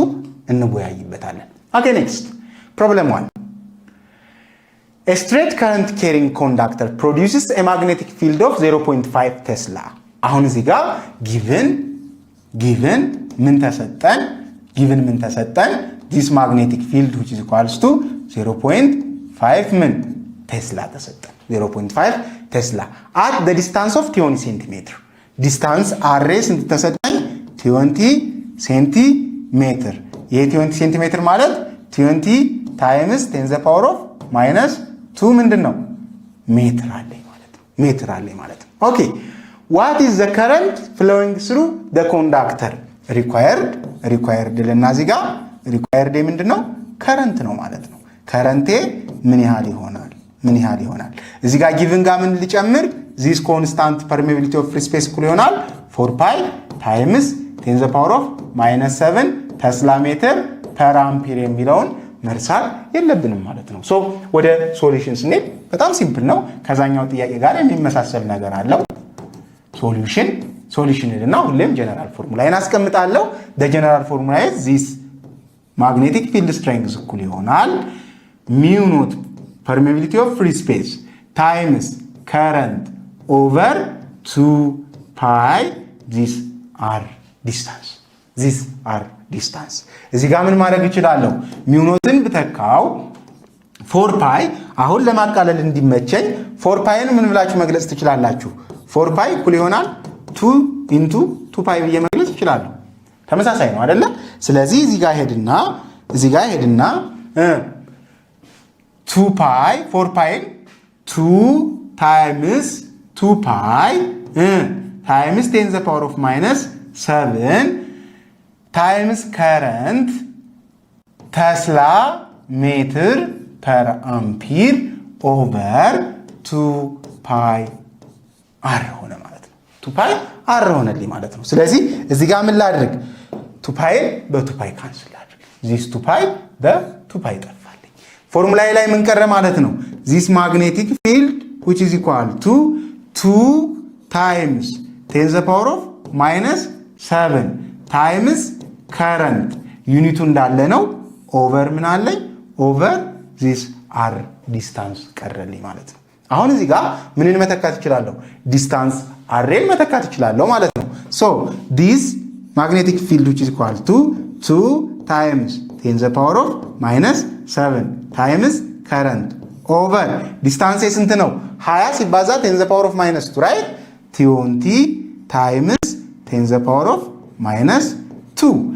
እንወያይበታለን። ኦኬ ኔክስት ፕሮብለም 1 A straight current carrying conductor produces a magnetic field of 0.5 Tesla. አሁን እዚህ ጋር given ምን ተሰጠን? this magnetic field which is equals to 0.5 ምን ቴስላ ተሰጠን። 0.5 ቴስላ at the distance of 20 cm. ዲስታንስ አሬ ስንት ተሰጠኝ? 20 ሴንቲሜትር። ይሄ 20 ሴንቲሜትር ማለት 20 ታይምስ 10 the power of -2 ምንድነው? ሜትር አለኝ ማለት ነው። ኦኬ what is the current flowing through the conductor? required ለና እዚህ ጋር required ምንድነው? ከረንት ነው ማለት ነው። ከረንቴ ምን ያህል ይሆናል? እዚህ ጋር given ጋር ምን ልጨምር? this constant permeability of free space እኩል ይሆናል 4 pi times 10 the power of -7 ቴስላ ሜትር ፐር አምፒር የሚለውን መርሳት የለብንም ማለት ነው። ሶ ወደ ሶሉሽን ስንሄድ በጣም ሲምፕል ነው። ከዛኛው ጥያቄ ጋር የሚመሳሰል ነገር አለው። ሶሉሽን እና ሁሌም ጀነራል ፎርሙላዬን አስቀምጣለሁ። the ፎርሙላ is this magnetic field strength እኩል ይሆናል mu naught permeability of free space times current over 2 pi this r distance እዚህ ጋር ምን ማድረግ እችላለሁ? mu naught ብተካው 4 pi አሁን ለማቃለል እንዲመቸኝ 4 ፓይን ምን ብላችሁ መግለጽ ትችላላችሁ? 4 pi እኩል ይሆናል 2 into 2 pi ብዬ መግለጽ እችላለሁ። ተመሳሳይ ነው አይደለ? ስለዚህ እዚህ ጋር ሄድና 2 pi 4 pi 2 times 2 pi times 10 the power of -7 times current Tesla meter per ampere over 2 pi r ሆነ ማለት ነው። 2 pi r ሆነልኝ ማለት ነው። ስለዚህ እዚህ ጋር ምን ላድርግ? 2 pi በ2 pi ካንስል ላድርግ። this 2 pi በ2 pi ጠፋልኝ። ፎርሙላዬ ላይ ምን ቀረ ማለት ነው? this magnetic field which is equal to 2 times 10 the power of -7 times current ዩኒቱ እንዳለ ነው ኦቨር ምን አለኝ? ኦቨር this r ዲስታንስ ቀረልኝ ማለት ነው። አሁን እዚህ ጋር ምንን መተካት እችላለሁ? ዲስታንስ አሬን መተካት እችላለሁ ማለት ነው። so this magnetic field which is equal to 2 times 10 the power of -7 times current over ዲስታንስ ስንት ነው? 20 ሲባዛ 10 the power of -2 right? 20 times 10 the power of -2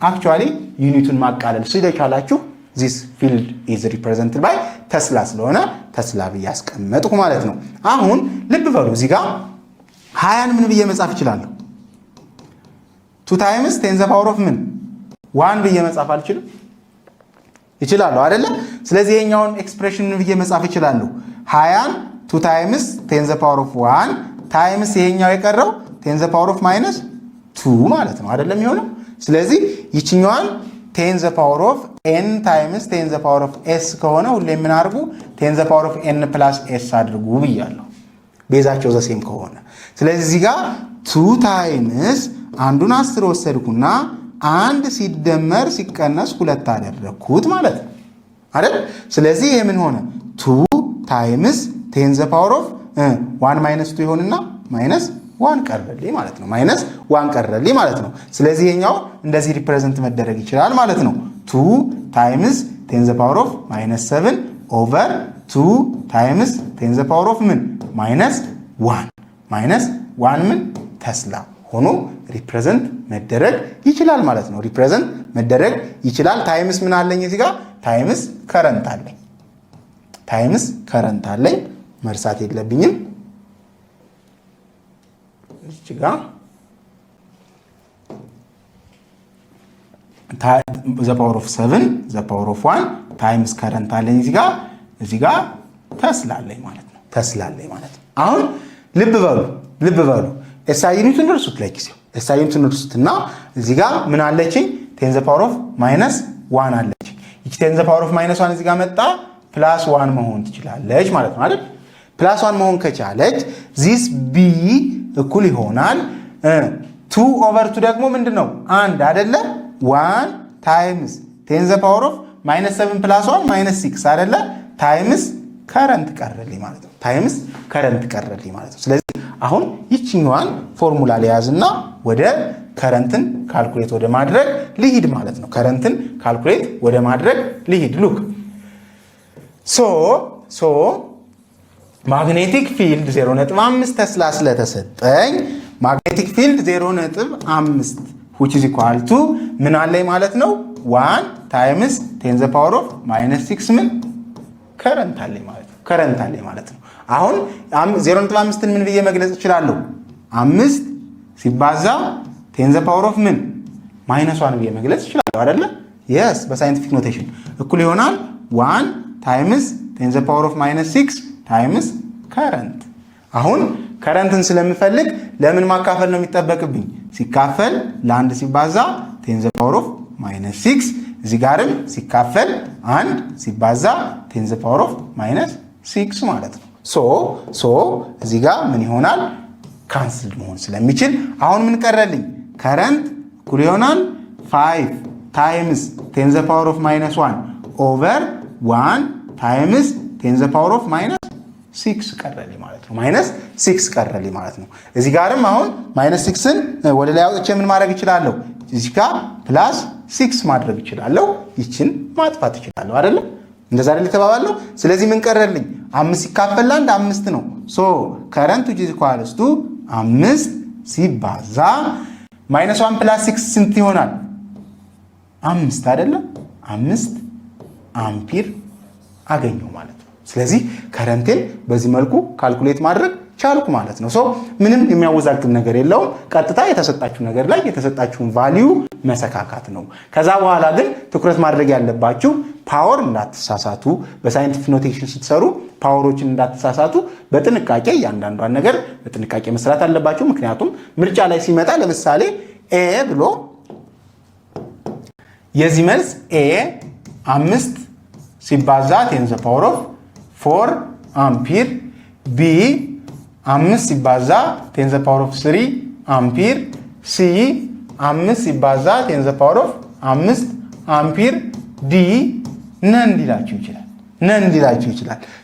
actually ዩኒቱን ማቃለል ስለቻላችሁ this field is represented by ቴስላ ስለሆነ ቴስላ ብዬ አስቀመጥኩ ማለት ነው። አሁን ልብ በሉ እዚህ ጋር 20ን ምን ብዬ መጻፍ እችላለሁ? 2 ታይምስ 10 ዘ ፓወር ኦፍ ምን 1 ብዬ መጻፍ አልችልም? ይችላል አይደለ? ስለዚህ ይሄኛውን ኤክስፕሬሽን ምን ብዬ መጻፍ እችላለሁ? 20ን 2 ታይምስ 10 ዘ ፓወር ኦፍ 1 ታይምስ ይሄኛው የቀረው 10 ዘ ፓወር ኦፍ ማይነስ 2 ማለት ነው አይደለም የሚሆነው? ስለዚህ ይችኛዋን 10 ዘ ፓወር ኦፍ n ታይምስ 10 ዘ ፓወር ኦፍ s ከሆነ ሁሌ ምን አድርጉ 10 ዘ ፓወር ኦፍ n ፕላስ s አድርጉ ብያለሁ፣ ቤዛቸው ዘሴም ከሆነ። ስለዚህ እዚህ ጋር 2 ታይምስ አንዱን 10 ወሰድኩና አንድ ሲደመር ሲቀነስ 2 አደረኩት ማለት ነው አይደል? ስለዚህ ይሄ ምን ሆነ 2 ታይምስ 10 ዘ ፓወር ኦፍ 1 ማይነስ 2 ይሆንና ማይነስ 1 ቀረልኝ ማለት ነው። ማይነስ 1 ቀረልኝ ማለት ነው። ስለዚህ ይሄኛው እንደዚህ ሪፕሬዘንት መደረግ ይችላል ማለት ነው። 2 ታይምስ 10 ዘ ፓወር ኦፍ ማይነስ 7 ኦቨር 2 ታይምስ 10 ዘ ፓወር ኦፍ ምን ማይነስ 1 ማይነስ 1 ምን ተስላ ሆኖ ሪፕሬዘንት መደረግ ይችላል ማለት ነው። ሪፕሬዘንት መደረግ ይችላል። ታይምስ ምን አለኝ እዚህ ጋር? ታይምስ ከረንት አለኝ። ታይምስ ከረንት አለኝ መርሳት የለብኝም። እዚህ ጋር ዘ ፓወር ኦፍ 7 ዘ ፓወር ኦፍ 1 ታይምስ ከረንት አለኝ እዚህ ጋር ተስላለኝ ማለት ነው። ተስላለኝ ማለት ነው። አሁን ልብ በሉ ኤስአይ ዩኒቱን እርሱት፣ ለጊዜው ኤስአይ ዩኒቱን እርሱትና እዚህ ጋር ምን አለችኝ? 10 ዘ ፓወር ኦፍ ማይነስ 1 አለችኝ። ይቺ 10 ዘ ፓወር ኦፍ ማይነስ 1 እዚህ ጋር መጣ ፕላስ 1 መሆን ትችላለች ማለት ነው አይደል? ፕላስ 1 መሆን ከቻለች ዚስ ቢ እኩል ይሆናል 2 ኦቨር 2 ደግሞ ምንድነው 1 አይደለ? 1 ታይምስ 10 ዘ ፓወር ኦፍ ማይነስ 7 ፕላስ 1 ማይነስ 6 አይደለ? ታይምስ ከረንት ቀረልኝ ማለት ነው። ታይምስ ከረንት ቀረልኝ ማለት ነው። ስለዚህ አሁን ይችኛዋን ፎርሙላ ሊያዝና ወደ ከረንትን ካልኩሌት ወደ ማድረግ ልሂድ ማለት ነው። ከረንትን ካልኩሌት ወደ ማድረግ ልሂድ። ሉክ ሶ ማግኔቲክ ፊልድ 0.5 ተስላ ስለተሰጠኝ ማግኔቲክ ፊልድ 0.5 which is equal to ምን አለኝ ማለት ነው 1 ታይምስ 10 ዘ ፓወር ኦፍ ማይነስ 6 ምን ከረንት አለኝ ማለት ነው። ከረንት አለኝ ማለት ነው። አሁን 0.5ን ምን ብዬ መግለጽ እችላለሁ? 5 ሲባዛ 10 ዘ ፓወር ኦፍ ምን ማይነስ 1 ብዬ መግለጽ እችላለሁ አይደለ? yes በሳይንቲፊክ ኖቴሽን እኩል ይሆናል 1 ታይምስ 10 ዘ ፓወር ኦፍ ማይነስ 6 ታይምስ ከረንት። አሁን ከረንትን ስለምፈልግ ለምን ማካፈል ነው የሚጠበቅብኝ? ሲካፈል ለአንድ ሲባዛ 10 ዘ ፓወር ኦፍ ማይነስ 6 እዚህ ጋርም ሲካፈል 1 ሲባዛ 10 ዘ ፓወር ኦፍ ማይነስ 6 ማለት ነው። ሶ እዚህ ጋር ምን ይሆናል? ካንስልድ መሆን ስለሚችል አሁን ምን ቀረልኝ? ከረንት እኩል ይሆናል 5 ታይምስ 10 ዘ ፓወር ኦፍ ማይነስ 1 ኦቨር 1 ታይምስ 10 ዘ ፓወር ኦፍ ማይነስ 6 ቀረልኝ ማለት ነው። ማይነስ 6 ቀረልኝ ማለት ነው። እዚህ ጋርም አሁን ማይነስ 6ን ወደ ላይ አውጥቼ ምን ማድረግ እችላለሁ? እዚህ ጋር ፕላስ 6 ማድረግ እችላለሁ። ይችን ማጥፋት እችላለሁ አይደለ? እንደዛ አይደል የተባባለው? ስለዚህ ምን ቀረልኝ? 5 ሲካፈል ለአንድ 5 ነው። ሶ ከረንት which is equals to 5 ሲባዛ ማይነስ 1 ፕላስ 6 ስንት ይሆናል? 5 አይደለ? 5 አምፒር አገኘው ማለት ነው። ስለዚህ ከረንቴን በዚህ መልኩ ካልኩሌት ማድረግ ቻልኩ ማለት ነው። ምንም የሚያወዛግብ ነገር የለውም። ቀጥታ የተሰጣችሁ ነገር ላይ የተሰጣችሁን ቫልዩ መሰካካት ነው። ከዛ በኋላ ግን ትኩረት ማድረግ ያለባችሁ ፓወር እንዳትሳሳቱ፣ በሳይንቲፊክ ኖቴሽን ስትሰሩ ፓወሮችን እንዳትሳሳቱ በጥንቃቄ እያንዳንዷን ነገር በጥንቃቄ መስራት አለባችሁ። ምክንያቱም ምርጫ ላይ ሲመጣ ለምሳሌ ኤ ብሎ የዚህ መልስ ኤ 5 ሲባዛ 10 ዘ ፓወር ኦፍ 4 አምፒር፣ ቢ 5 ሲባዛ 10 ዘ ፓወር ኦፍ 3 አምፒር፣ ሲ 5 ሲባዛ 10 ዘ ፓወር ኦፍ 5 አምፒር፣ ዲ ነን ሊላችሁ ይችላል።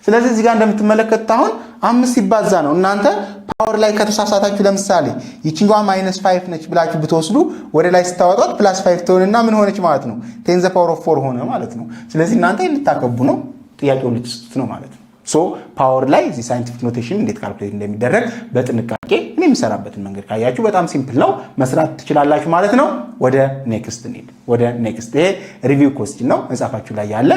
ስለዚህ እዚህ ጋር እንደምትመለከቱት አሁን 5 ሲባዛ ነው። እናንተ ፓወር ላይ ከተሳሳታችሁ ለምሳሌ ይችኛዋ -5 ነች ብላችሁ ብትወስዱ ወደ ላይ ስታወጣት +5 ትሆንና ምን ሆነች ማለት ነው? 10 ዘ ፓወር ኦፍ 4 ሆነ ማለት ነው። ስለዚህ እናንተ ልታከቡ ነው፣ ጥያቄውን ልትስጡት ነው ማለት ነው። ፓወር ላይ እዚህ ሳይንቲፊክ ኖቴሽን እንዴት ካልኩሌት እንደሚደረግ በጥንቃቄ እኔ የሚሰራበትን መንገድ ካያችሁ በጣም ሲምፕል ነው፣ መስራት ትችላላችሁ ማለት ነው። ወደ ኔክስት እንሂድ። ይሄ ሪቪው ኮስችን ነው መጽሐፋችሁ ላይ ያለ።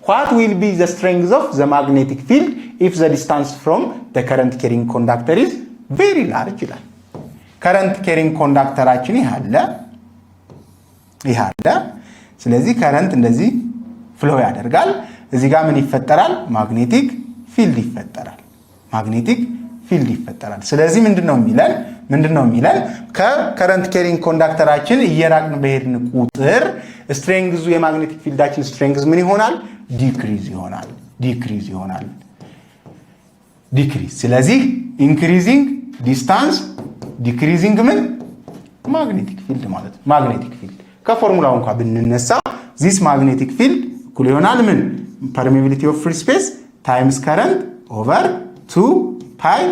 what will be the strength of the magnetic field if the distance from the current carrying conductor is ቬሪ ላርጅ ይላል። ከረንት ኬሪንግ ኮንዳክተራችን ይህ አለ። ስለዚህ ከረንት እንደዚህ ፍሎ ያደርጋል። እዚህ ጋር ምን ይፈጠራል? ማግኔቲክ ፊልድ ይፈጠራል። ስለዚህ ምንድነው የሚለን ከከረንት ኬሪንግ ኮንዳክተራችን እየራቅን በሄድን ቁጥር ስትሬንግዙ የማግኔቲክ ፊልዳችን ስትሬንግዝ ምን ይሆናል? ዲክሪዝ ይሆናል። ስለዚህ ኢንክሪዚንግ ዲስታንስ ዲክሪዚንግ ምን ማግኔቲክ ፊልድ ማለት ነው። ማግኔቲክ ፊልድ ከፎርሙላው እንኳን ብንነሳ ዚስ ማግኔቲክ ፊልድ እኩል ይሆናል ምን ፐርሚቢሊቲ ኦፍ ፍሪ ስፔስ ታይምስ ከረንት ኦቨር 2 ፓይ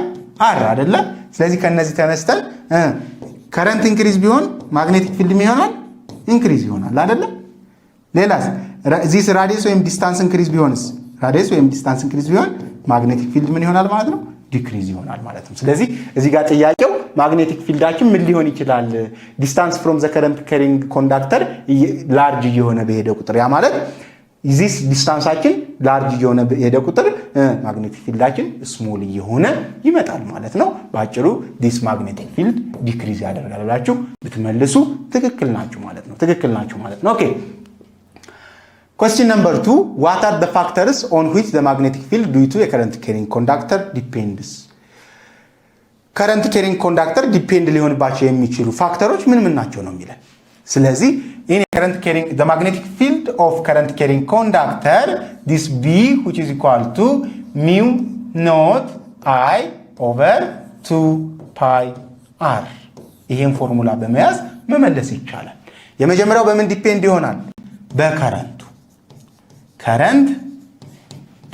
አር አይደለ? ስለዚህ ከነዚህ ተነስተን ከረንት ኢንክሪዝ ቢሆን ማግኔቲክ ፊልድ ይሆናል ኢንክሪዝ ይሆናል አይደለ? ሌላስ ዚስ ራዲየስ ወይም ዲስታንስ ኢንክሪዝ ቢሆንስ? ራዲየስ ወይም ዲስታንስ ኢንክሪዝ ቢሆን ማግኔቲክ ፊልድ ምን ይሆናል ማለት ነው? ዲክሪዝ ይሆናል ማለት ነው። ስለዚህ እዚህ ጋር ጥያቄው ማግኔቲክ ፊልዳችን ምን ሊሆን ይችላል? ዲስታንስ ፍሮም ዘ ከረንት ካሪንግ ኮንዳክተር ላርጅ እየሆነ በሄደ ቁጥር ያ ማለት ዚስ ዲስታንሳችን ላርጅ እየሆነ በሄደ ቁጥር ማግኔቲክ ፊልዳችን ስሞል እየሆነ ይመጣል ማለት ነው። በአጭሩ ዲስ ማግኔቲክ ፊልድ ዲክሪዝ ያደርጋል ብላችሁ ብትመልሱ ትክክል ናችሁ ማለት ነው። ኦኬ Question number 2. What are the factors on which the magnetic field due to a current carrying conductor depends? Current carrying conductor depend ሊሆንባቸው የሚችሉ ፋክተሮች ምን ናቸው ነው የሚለን። ስለዚህ the magnetic field of current carrying conductor this B which is equal to mu naught I over 2 pi r ይሄን ፎርሙላ በመያዝ መመለስ ይቻላል። የመጀመሪያው በምን ዲፔንድ ይሆናል? በከረንቱ current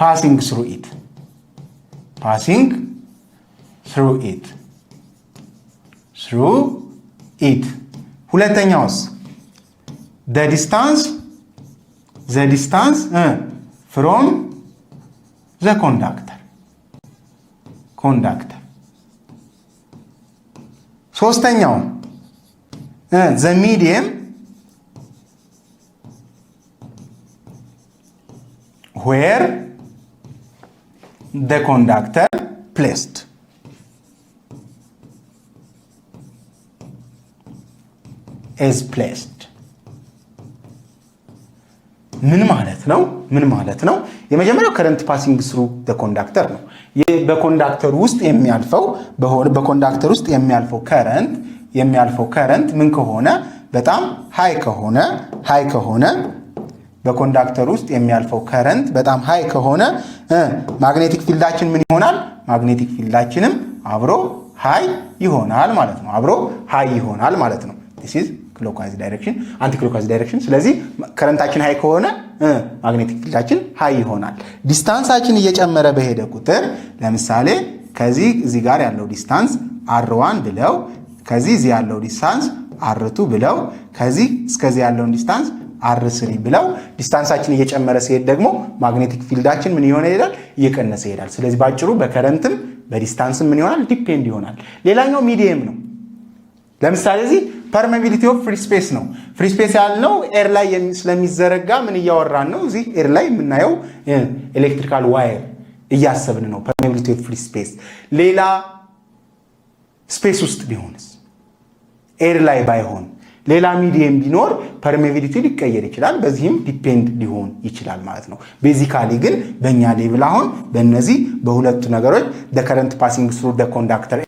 passing through it ሁለተኛውስ the distance from the conductor ሶስተኛው the medium where the conductor placed. ምን ማለት ነው? የመጀመሪያው ከረንት ፓሲንግ ስሩ ዘ ኮንዳክተር ነው። በኮንዳክተር ውስጥ የሚያልፈው ከረንት ምን ከሆነ በጣም ሃይ ከሆነ በኮንዳክተር ውስጥ የሚያልፈው ከረንት በጣም ሃይ ከሆነ ማግኔቲክ ፊልዳችን ምን ይሆናል? ማግኔቲክ ፊልዳችንም አብሮ ሃይ ይሆናል ማለት ነው። this is clockwise direction anti clockwise direction። ስለዚህ ከረንታችን ሃይ ከሆነ ማግኔቲክ ፊልዳችን ሃይ ይሆናል። ዲስታንሳችን እየጨመረ በሄደ ቁጥር ለምሳሌ እዚህ ጋር ያለው ዲስታንስ r1 ብለው ከዚህ እዚህ ያለው ዲስታንስ r2 ብለው ከዚህ እስከዚህ ያለውን ዲስታንስ r3 ብለው ዲስታንሳችን እየጨመረ ሲሄድ ደግሞ ማግኔቲክ ፊልዳችን ምን ይሆናል? እየቀነሰ ይሄዳል። ስለዚህ ባጭሩ በከረንትም በዲስታንስም ምን ይሆናል? ዲፔንድ ይሆናል። ሌላኛው ሚዲየም ነው። ለምሳሌ እዚህ ፐርሜቢሊቲ ኦፍ ፍሪ ስፔስ ነው። ፍሪ ስፔስ ያልነው ኤር ላይ ስለሚዘረጋ ምን እያወራን ነው? እዚህ ኤር ላይ የምናየው ኤሌክትሪካል ዋየር እያሰብን ነው። ፐርሜቢሊቲ ኦፍ ፍሪ ስፔስ ሌላ ስፔስ ውስጥ ቢሆንስ? ኤር ላይ ባይሆን ሌላ ሚዲየም ቢኖር ፐርሜቢሊቲ ሊቀየር ይችላል። በዚህም ዲፔንድ ሊሆን ይችላል ማለት ነው። ቤዚካሊ ግን በእኛ ሌቭል አሁን በእነዚህ በሁለቱ ነገሮች the current passing through the conductor